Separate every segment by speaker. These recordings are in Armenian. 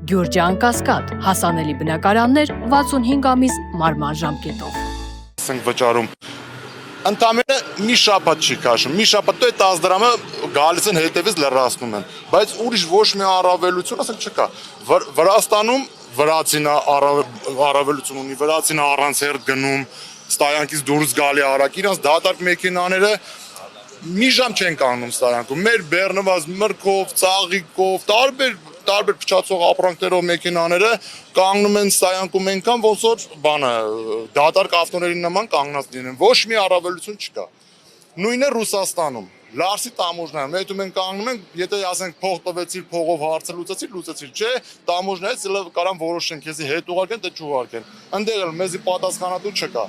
Speaker 1: Գյուրջան Կասկադ, հասանելի բնակարաններ 65 ամիս մարման ժամկետով։
Speaker 2: Ենք վճարում ընդամենը մի շաբաթ չի քաշում, մի շաբաթ է 10 դրամը գալիս են հետևից լրացնում են, բայց ուրիշ ոչ մի առավելություն ասենք չկա։ Վրաստանում վրացին առավելություն ունի, վրացին առանց հերթ գնում, ստայանքից դուրս գալի արագ, իրանց դատարկ մեքենաները մի ժամ չեն կանգնում ստայանքում, մեր բեռնված մրգով, ծաղիկով, տարբեր փչացող ապրանքներով մեքենաները կանգնում են ստայանքում այնքան, ոնց որ բանը դատարկ ավտոների նման կանգնած լինեն, ոչ մի առավելություն չկա։ Նույնը Ռուսաստանում, Լարսի տամոժնայում, հետում են կանգնում են, եթե ասենք փող տվեցիր, փողով հարցը լուծեցիր, չէ, տամոժնայից կարան որոշեն քեզի հետ ուղարկեն, թե չուղարկեն։ Այնտեղ էլ մեզի պատասխանատու չկա։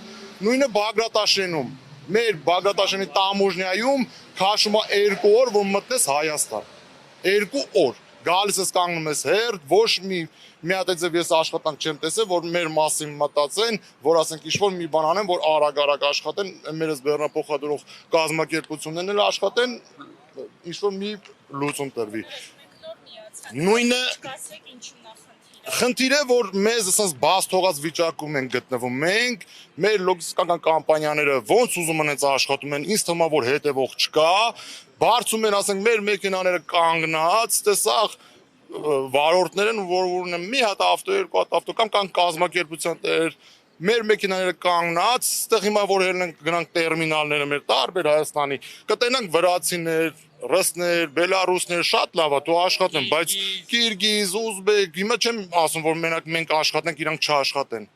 Speaker 2: Նույնը Բագրատաշենում, մեր Բագրատաշենի տամոժնայում քաշում է 2 օր, որ մտնես Հայաստան։ 2 օր։ Գալիս ես կանգնում ես հերթ, ոչ մի հատ ձև ես աշխատանք չեմ տեսել, որ մեր մասին մտածեն, որ ասենք ինչ-որ մի բան անեն, որ արագ աշխատեն, մերս բեռնափոխադրող կազմակերպություններն էլ աշխատեն, ինչ-որ մի լուծում տրվի։ Նույնը խնդիրը, որ մեզ ասած բաց թողած վիճակում են գտնվում, մենք մեր լոգիստիկական կամպանիաները ոնց ուզում են աշխատում են, ինձ թվում է, որ հետևող չկա, բարձում են, ասենք, մեր մեքենաները կանգնած, տեսախ վարորդներ են, որ ունեն մի հատ ավտո, 2 հատ ավտո կամ կազմակերպության տեր, մեր մեքենաները կանգնած, ստեղ հիմա որ ելնենք գնանք տերմինալները մեր տարբեր Հայաստանի, կտենանք վրացիներ, ռուսներ, բելարուսներ, շատ լավ է, դու աշխատեն, բայց կիրգիզ, ուզբեկ, հիմա չեմ ասում, որ մենակ մենք աշխատենք, իրանք չաշխատեն։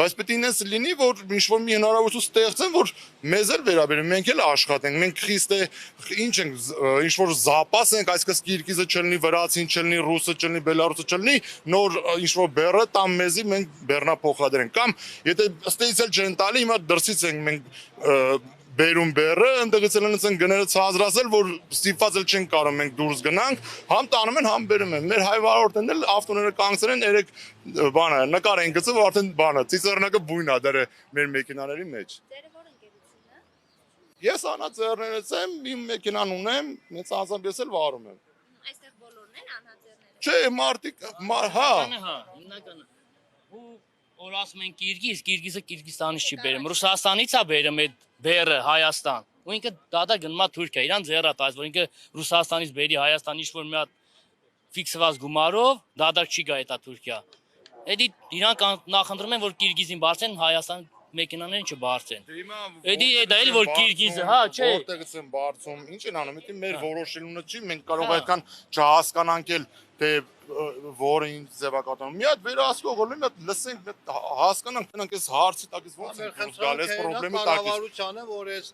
Speaker 2: Բայց պետք է ինձ լինի, որ ինչ-որ մի հնարավորություն ստեղծեն, որ մեզ էլ վերաբերեն, մենք էլ աշխատենք, մենք խիստ ինչ ենք, ինչ-որ զապաս ենք, այսպես կիրգիզը չլինի, վրացին չլինի, ռուսը չլինի, բելարուսը չլինի, նոր ինչ-որ բեռը տամ մեզի մենք բեռնափոխադրենք, կամ եթե ստեից էլ չեն տալի, հիմա դրսից ենք մենք բերում բեռը, ընդդեղից էլ են գները ցածրացել, որ ստիպված էլ չեն կարող մենք դուրս գնանք, համ տանում են, համ բերում են։ Մեր հայ վարորդներն էլ ավտոները կանգնեցել են, երեք բանը նկար են գցել, որ արդեն բանը ծիծեռնակը բույն է դերը մեր մեքենաների մեջ։
Speaker 3: Ձերը որ ընկերությունն է։
Speaker 2: Ես անհաձեռներից եմ, իմ մեքենան ունեմ, ինձ անձամբ ես էլ վարում եմ։
Speaker 3: Այստեղ բոլորն են անհաձեռները։
Speaker 2: Չէ, մարդիկ, հա։
Speaker 4: Հիմնականը։ Ու որ ասում են Կիրգիզը Կիրգիզստանից չի բերում, Ռուսաստանից է բերում այդ բեռը Հայաստան։ Ու ինքը դադա գնում է Թուրքիա, իրան ձեռը տալիս, որ ինքը Ռուսաստանից բերի Հայաստան ինչ-որ մի հատ ֆիքսված գումարով, դադար չի գա այդ Թուրքիա։ Էդի իրանք նախընտրում են, որ Կիրգիզին բարձեն, Հայաստան մեքենաներին չբարձեն։ Էդի դա էլ որ Կիրգիզը, հա, չէ։
Speaker 2: Որտեղից են բարձում, ինչ են անում, դա մեր որոշելունը չի, մենք կարող այդքան չհասկանանք էլ, թե որը ինչ ձևակատանում։ Մի հատ վերահսկողը լինի, մի հատ լսենք, մի հատ հասկանանք, տենանք այս հարցի տակից ոնց է գալիս պրոբլեմի տակից։
Speaker 5: Կառավարությանը, որ այս